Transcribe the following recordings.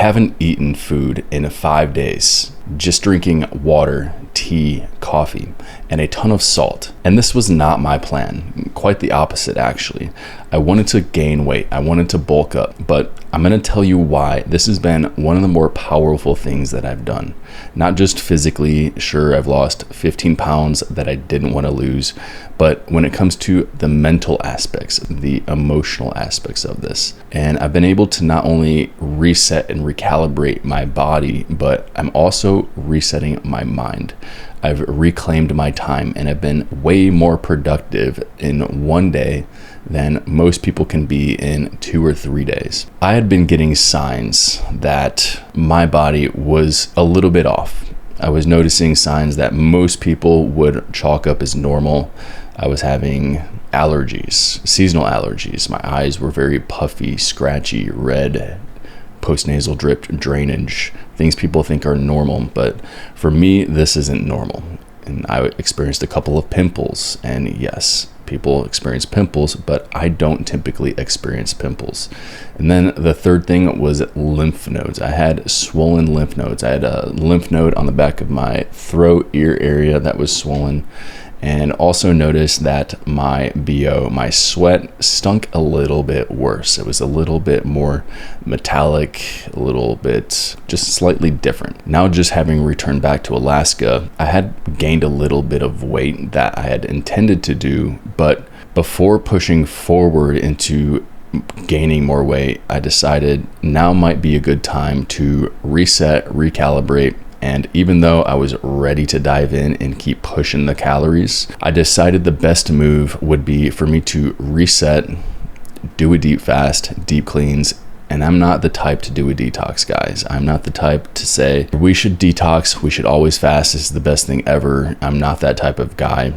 haven't eaten food in 5 days, just drinking water, tea, coffee, and a ton of salt. And this was not my plan. Quite the opposite, actually. I wanted to gain weight. I wanted to bulk up. But I'm going to tell you why this has been one of the more powerful things that I've done. Not just physically, sure, I've lost 15 pounds that I didn't want to lose, but when it comes to the mental aspects, the emotional aspects of this. And I've been able to not only reset and recalibrate my body, but I'm also resetting my mind. I've reclaimed my time and I've been way more productive in one day than most people can be in 2 or 3 days. I had been getting signs that my body was a little bit off. I was noticing signs that most people would chalk up as normal. I was having allergies, seasonal allergies. My eyes were very puffy, scratchy, red, postnasal drip, drainage, things people think are normal. But for me, this isn't normal. And I experienced a couple of pimples. And yes, people experience pimples, but I don't typically experience pimples. And then the third thing was lymph nodes. I had swollen lymph nodes. I had a lymph node on the back of my throat, ear area that was swollen. And also noticed that my BO, my sweat, stunk a little bit worse. It was a little bit more metallic, a little bit just slightly different. Now, just having returned back to Alaska, I had gained a little bit of weight that I had intended to do, but before pushing forward into gaining more weight, I decided now might be a good time to reset, recalibrate. And even though I was ready to dive in and keep pushing the calories, I decided the best move would be for me to reset, do a deep fast, deep cleans. And I'm not the type to do a detox, guys. I'm not the type to say, we should detox, we should always fast, this is the best thing ever. I'm not that type of guy.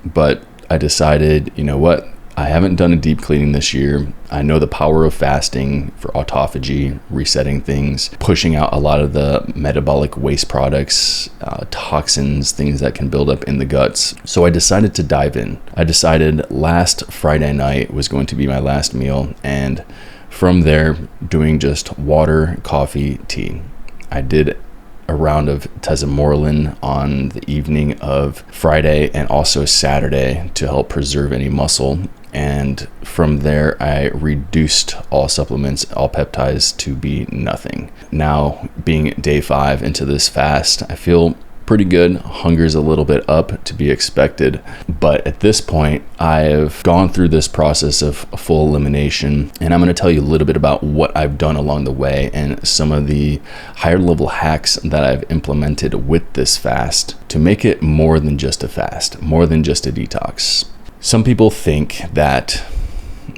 But I decided, you know what? I haven't done a deep cleaning this year. I know the power of fasting for autophagy, resetting things, pushing out a lot of the metabolic waste products, toxins, things that can build up in the guts. So I decided to dive in. I decided last Friday night was going to be my last meal. And from there, doing just water, coffee, tea. I did a round of tesamorelin on the evening of Friday and also Saturday to help preserve any muscle. And from there, I reduced all supplements, all peptides to be nothing. Now, being day 5 into this fast, I feel pretty good. Hunger's a little bit up, to be expected. But at this point, I've gone through this process of full elimination, and I'm going to tell you a little bit about what I've done along the way and some of the higher level hacks that I've implemented with this fast to make it more than just a fast, more than just a detox. Some people think that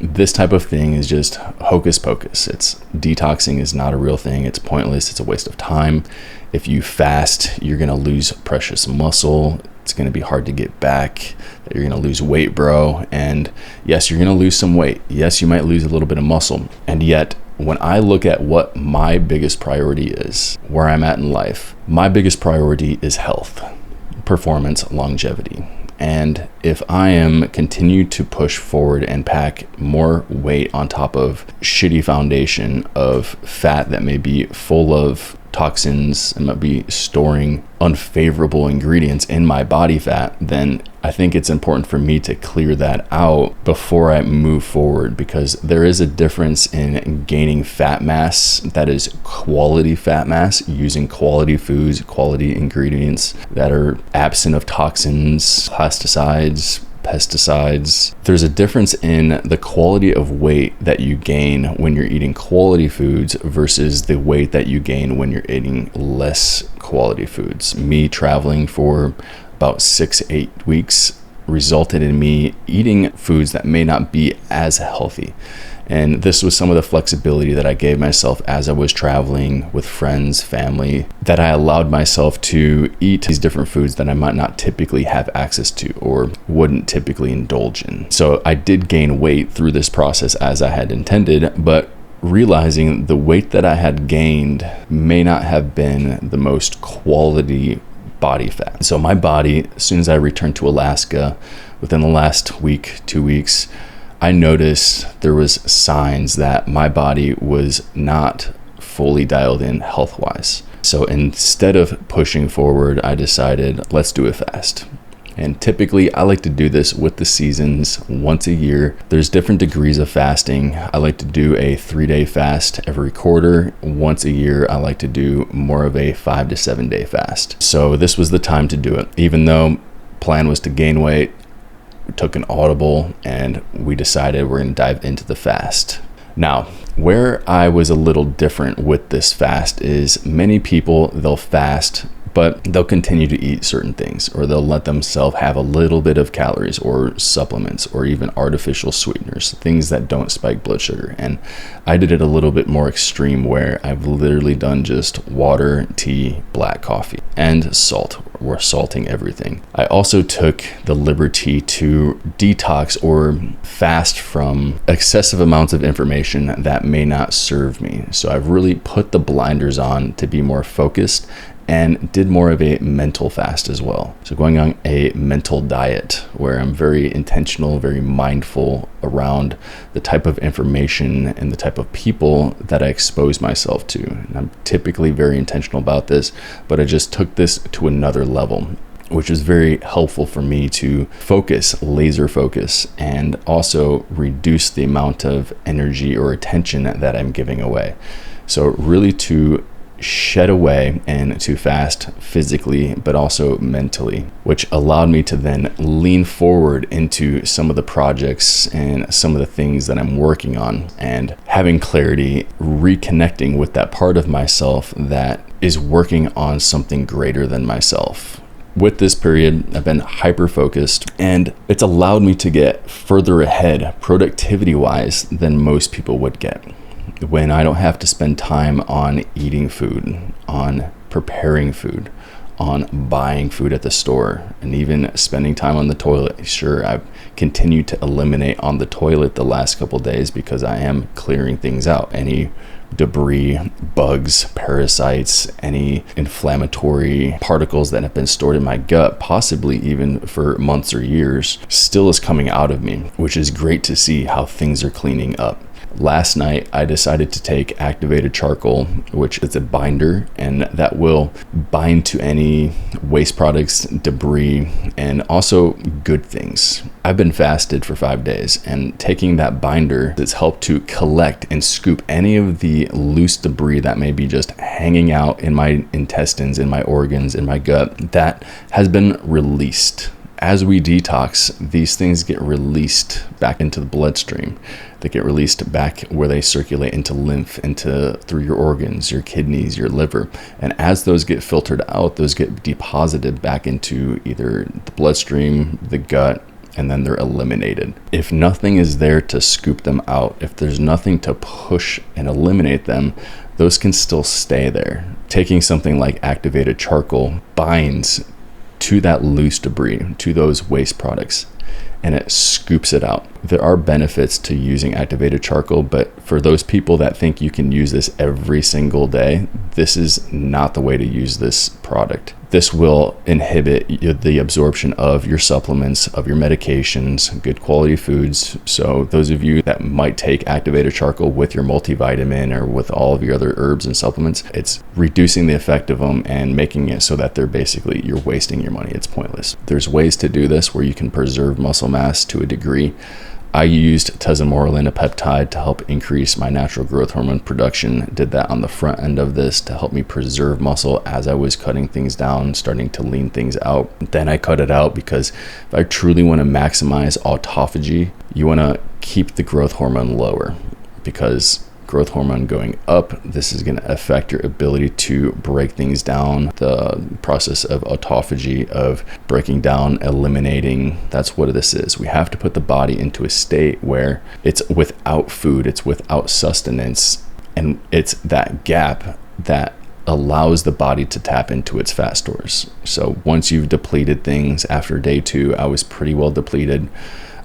this type of thing is just hocus pocus. Detoxing is not a real thing. It's pointless. It's a waste of time. If you fast, you're going to lose precious muscle. It's going to be hard to get back. You're going to lose weight, bro. And yes, you're going to lose some weight. Yes, you might lose a little bit of muscle. And yet, when I look at what my biggest priority is, where I'm at in life, my biggest priority is health, performance, longevity. And if I am continue to push forward and pack more weight on top of shitty foundation of fat that may be full of toxins and might be storing unfavorable ingredients in my body fat, then I think it's important for me to clear that out before I move forward, because there is a difference in gaining fat mass that is quality fat mass using quality foods, quality ingredients that are absent of toxins, pesticides. There's a difference in the quality of weight that you gain when you're eating quality foods versus the weight that you gain when you're eating less quality foods. Me traveling for about 6-8 weeks resulted in me eating foods that may not be as healthy. And this was some of the flexibility that I gave myself as I was traveling with friends, family, that I allowed myself to eat these different foods that I might not typically have access to or wouldn't typically indulge in. So I did gain weight through this process as I had intended, but realizing the weight that I had gained may not have been the most quality body fat. So my body, as soon as I returned to Alaska, within the last week, 2 weeks, I noticed there was signs that my body was not fully dialed in health-wise. So instead of pushing forward, I decided, let's do a fast. And typically I like to do this with the seasons once a year. There's different degrees of fasting. I like to do a 3-day fast every quarter. Once a year, I like to do more of a 5 to 7 day fast. So this was the time to do it. Even though plan was to gain weight, we took an audible and we decided we're going to dive into the fast. Now, where I was a little different with this fast is many people, they'll fast, but they'll continue to eat certain things, or they'll let themselves have a little bit of calories or supplements or even artificial sweeteners, things that don't spike blood sugar. And I did it a little bit more extreme, where I've literally done just water, tea, black coffee, and salt. We're salting everything. I also took the liberty to detox or fast from excessive amounts of information that may not serve me. So I've really put the blinders on to be more focused and did more of a mental fast as well. So going on a mental diet where I'm very intentional, very mindful around the type of information and the type of people that I expose myself to. And I'm typically very intentional about this, but I just took this to another level, which was very helpful for me to focus, laser focus, and also reduce the amount of energy or attention that I'm giving away. So really to shed away and to fast physically, but also mentally, which allowed me to then lean forward into some of the projects and some of the things that I'm working on, and having clarity, reconnecting with that part of myself that is working on something greater than myself. With this period, I've been hyper focused, and it's allowed me to get further ahead productivity wise than most people would get. When I don't have to spend time on eating food, on preparing food, on buying food at the store, and even spending time on the toilet. Sure, I've continued to eliminate on the toilet the last couple of days because I am clearing things out. Any debris, bugs, parasites, any inflammatory particles that have been stored in my gut, possibly even for months or years, still is coming out of me, which is great to see how things are cleaning up. Last night, I decided to take activated charcoal, which is a binder, and that will bind to any waste products, debris, and also good things. I've been fasted for 5 days, and taking that binder has helped to collect and scoop any of the loose debris that may be just hanging out in my intestines, in my organs, in my gut, that has been released. As we detox, these things get released back into the bloodstream. They get released back where they circulate into lymph, through your organs, your kidneys, your liver. And as those get filtered out, those get deposited back into either the bloodstream, the gut, and then they're eliminated. If nothing is there to scoop them out, if there's nothing to push and eliminate them, those can still stay there. Taking something like activated charcoal binds to that loose debris, to those waste products, and it scoops it out. There are benefits to using activated charcoal, but for those people that think you can use this every single day, this is not the way to use this product. This will inhibit the absorption of your supplements, of your medications, good quality foods. So those of you that might take activated charcoal with your multivitamin or with all of your other herbs and supplements, it's reducing the effect of them and making it so that you're wasting your money. It's pointless. There's ways to do this where you can preserve muscle mass to a degree. I used ipamorelin, a peptide, to help increase my natural growth hormone production. Did that on the front end of this to help me preserve muscle as I was cutting things down, starting to lean things out. Then I cut it out because if I truly want to maximize autophagy, you want to keep the growth hormone lower, because growth hormone going up, this is going to affect your ability to break things down. The process of autophagy, of breaking down, eliminating, that's what this is. We have to put the body into a state where it's without food, it's without sustenance, and it's that gap that allows the body to tap into its fat stores. So once you've depleted things, after day 2, I was pretty well depleted.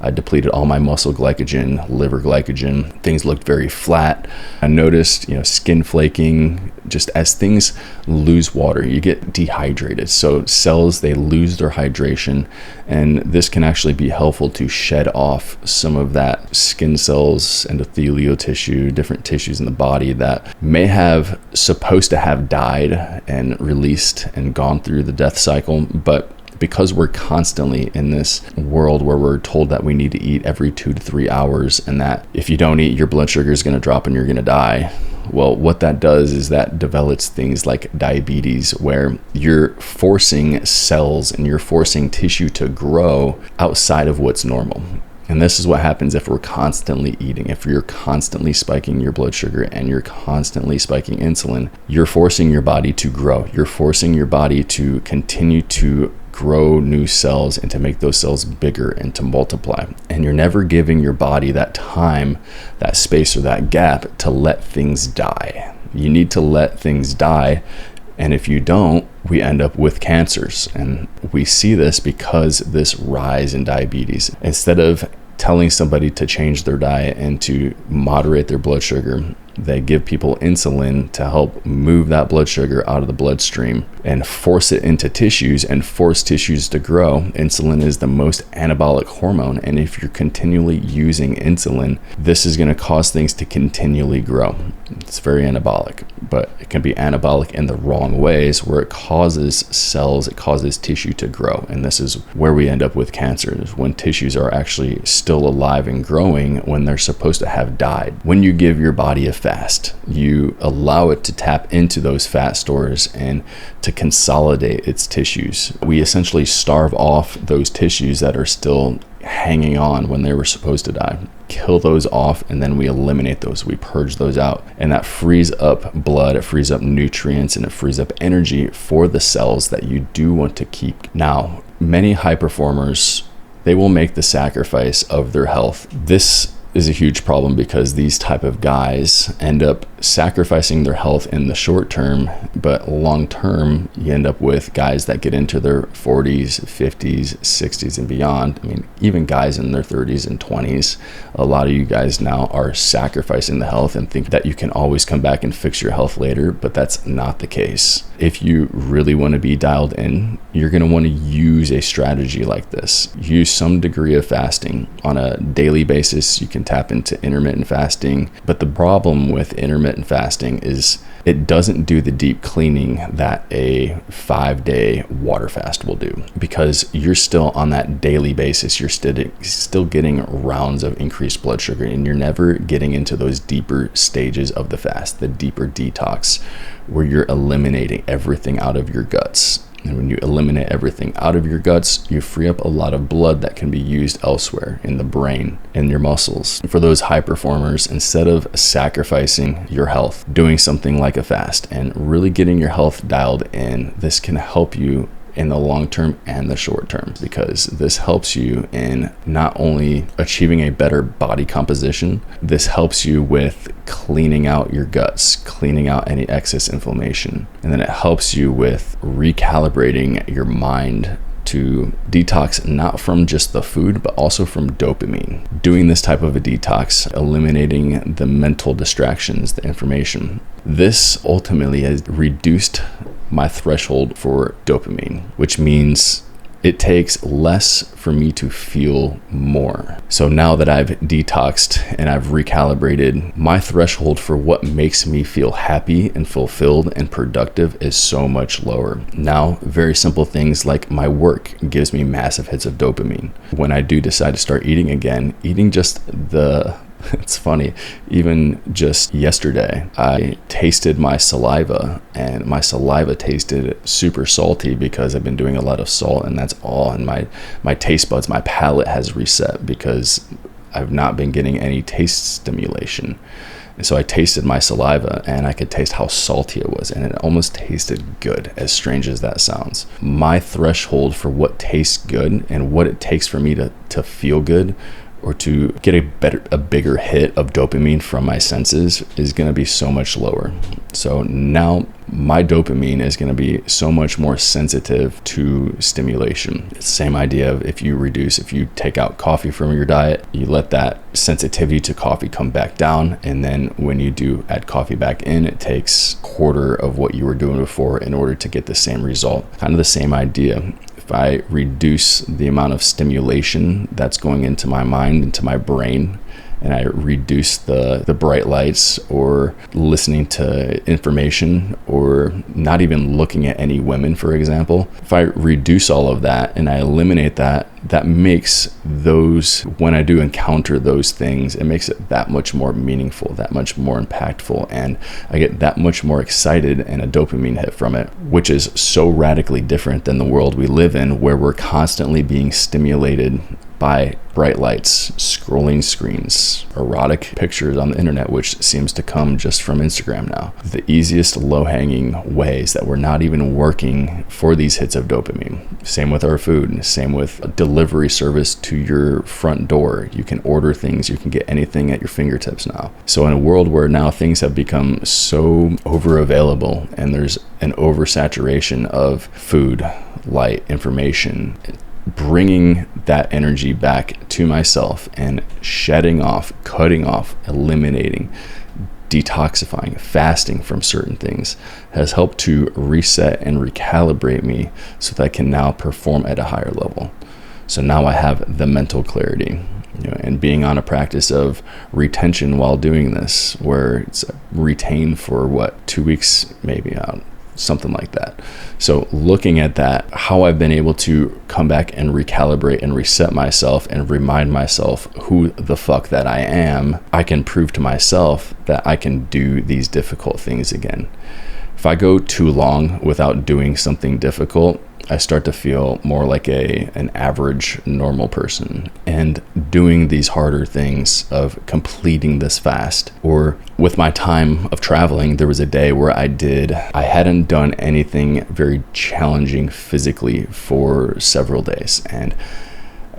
I depleted all my muscle glycogen, liver glycogen. Things looked very flat. I noticed, skin flaking. Just as things lose water, you get dehydrated. So cells, they lose their hydration, and this can actually be helpful to shed off some of that skin cells, endothelial tissue, different tissues in the body that may have supposed to have died and released and gone through the death cycle, but because we're constantly in this world where we're told that we need to eat every 2 to 3 hours, and that if you don't eat, your blood sugar is going to drop and you're going to die. Well, what that does is that develops things like diabetes, where you're forcing cells and you're forcing tissue to grow outside of what's normal. And this is what happens if we're constantly eating. If you're constantly spiking your blood sugar and you're constantly spiking insulin, you're forcing your body to grow. You're forcing your body to continue to grow new cells and to make those cells bigger and to multiply. And you're never giving your body that time, that space, or that gap to let things die. You need to let things die. And if you don't, we end up with cancers. And we see this because this rise in diabetes. Instead of telling somebody to change their diet and to moderate their blood sugar, they give people insulin to help move that blood sugar out of the bloodstream and force it into tissues and force tissues to grow. Insulin is the most anabolic hormone, and if you're continually using insulin, this is going to cause things to continually grow. It's very anabolic, but it can be anabolic in the wrong ways, where it causes cells, it causes tissue to grow. And this is where we end up with cancers, when tissues are actually still alive and growing when they're supposed to have died. When you give your body a fast, you allow it to tap into those fat stores and to consolidate its tissues. We essentially starve off those tissues that are still hanging on when they were supposed to die. Kill those off, and then we eliminate those. We purge those out, and that frees up blood, it frees up nutrients, and it frees up energy for the cells that you do want to keep. Now, many high performers, they will make the sacrifice of their health. This is a huge problem because these type of guys end up sacrificing their health in the short term, but long term, you end up with guys that get into their 40s, 50s, 60s, and beyond. I mean, even guys in their 30s and 20s. A lot of you guys now are sacrificing the health and think that you can always come back and fix your health later, but that's not the case. If you really want to be dialed in, you're going to want to use a strategy like this. Use some degree of fasting on a daily basis. You can tap into intermittent fasting, but the problem with intermittent fasting is it doesn't do the deep cleaning that a 5-day water fast will do, because you're still on that daily basis. You're still getting rounds of increased blood sugar, and you're never getting into those deeper stages of the fast, the deeper detox, where you're eliminating everything out of your guts. And when you eliminate everything out of your guts, you free up a lot of blood that can be used elsewhere in the brain, in your muscles. For those high performers, instead of sacrificing your health, doing something like a fast and really getting your health dialed in, this can help you in the long term and the short term, because this helps you in not only achieving a better body composition, this helps you with cleaning out your guts, cleaning out any excess inflammation, and then it helps you with recalibrating your mind to detox not from just the food, but also from dopamine. Doing this type of a detox, eliminating the mental distractions, the information, this ultimately has reduced my threshold for dopamine, which means it takes less for me to feel more. So now that I've detoxed and I've recalibrated, my threshold for what makes me feel happy and fulfilled and productive is so much lower. Now, very simple things like my work gives me massive hits of dopamine. When I do decide to start eating again, eating just it's funny, even just yesterday, I tasted my saliva, and my saliva tasted super salty because I've been doing a lot of salt, and that's all. And my taste buds, my palate has reset because I've not been getting any taste stimulation. And so I tasted my saliva, and I could taste how salty it was, and it almost tasted good, as strange as that sounds. My threshold for what tastes good and what it takes for me to feel good or to get a bigger hit of dopamine from my senses is going to be so much lower. So now my dopamine is going to be so much more sensitive to stimulation. It's the same idea of if you take out coffee from your diet, you let that sensitivity to coffee come back down, and then when you do add coffee back in, it takes a quarter of what you were doing before in order to get the same result. Kind of the same idea. If I reduce the amount of stimulation that's going into my mind, into my brain, and I reduce the bright lights or listening to information or not even looking at any women, for example, if I reduce all of that and I eliminate that, that makes those, when I do encounter those things, it makes it that much more meaningful, that much more impactful, and I get that much more excited and a dopamine hit from it, which is so radically different than the world we live in, where we're constantly being stimulated by bright lights, scrolling screens, erotic pictures on the internet, which seems to come just from Instagram now. The easiest low-hanging ways that we're not even working for these hits of dopamine. Same with our food, same with a delivery service to your front door. You can order things, you can get anything at your fingertips now. So in a world where now things have become so over-available and there's an oversaturation of food, light, information, bringing that energy back to myself and shedding off, cutting off, eliminating, detoxifying, fasting from certain things has helped to reset and recalibrate me so that I can now perform at a higher level. So now I have the mental clarity, and being on a practice of retention while doing this, where it's retained for 2 weeks, maybe out. Something like that. So looking at that, how I've been able to come back and recalibrate and reset myself and remind myself who the fuck that I am, I can prove to myself that I can do these difficult things again. If I go too long without doing something difficult, I start to feel more like an average normal person, and doing these harder things of completing this fast. Or with my time of traveling, there was a day where I hadn't done anything very challenging physically for several days, and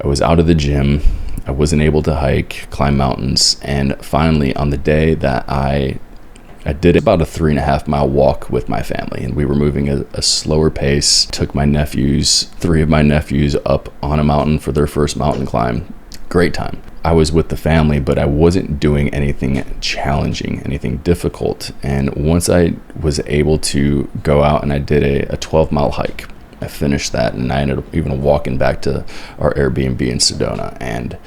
I was out of the gym. I wasn't able to hike, climb mountains, and finally on the day that I did about a 3.5 mile walk with my family, and we were moving a slower pace. Took three of my nephews up on a mountain for their first mountain climb. Great time. I was with the family, but I wasn't doing anything challenging, anything difficult. And once I was able to go out and I did a 12-mile hike, I finished that, and I ended up even walking back to our Airbnb in Sedona. And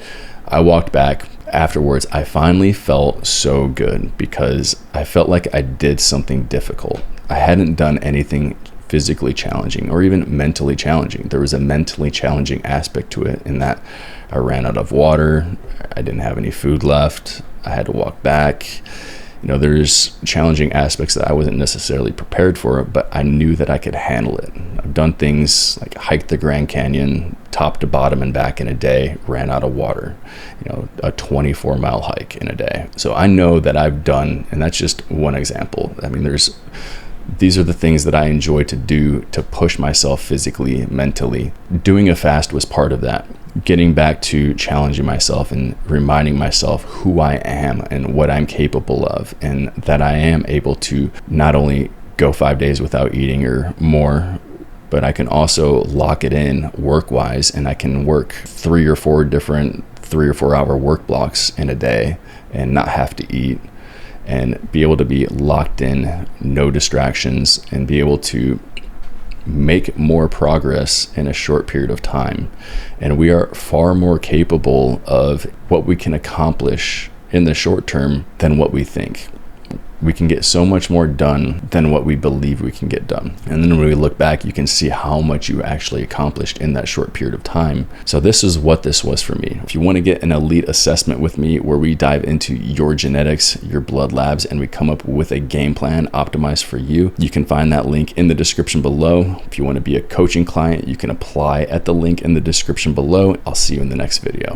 I walked back. Afterwards, I finally felt so good because I felt like I did something difficult. I hadn't done anything physically challenging or even mentally challenging. There was a mentally challenging aspect to it in that I ran out of water. I didn't have any food left. I had to walk back. There's challenging aspects that I wasn't necessarily prepared for, but I knew that I could handle it. I've done things like hiked the Grand Canyon top to bottom and back in a day, ran out of water, a 24-mile hike in a day. So I know that I've done, and that's just one example. I mean, these are the things that I enjoy to do to push myself physically, mentally. Doing a fast was part of that. Getting back to challenging myself and reminding myself who I am and what I'm capable of, and that I am able to not only go 5 days without eating or more, but I can also lock it in work-wise, and I can work 3 or 4 hour work blocks in a day and not have to eat, and be able to be locked in, no distractions, and be able to make more progress in a short period of time. And we are far more capable of what we can accomplish in the short term than what we think. We can get so much more done than what we believe we can get done. And then when we look back, you can see how much you actually accomplished in that short period of time. So this is what this was for me. If you want to get an elite assessment with me where we dive into your genetics, your blood labs, and we come up with a game plan optimized for you, you can find that link in the description below. If you want to be a coaching client, you can apply at the link in the description below. I'll see you in the next video.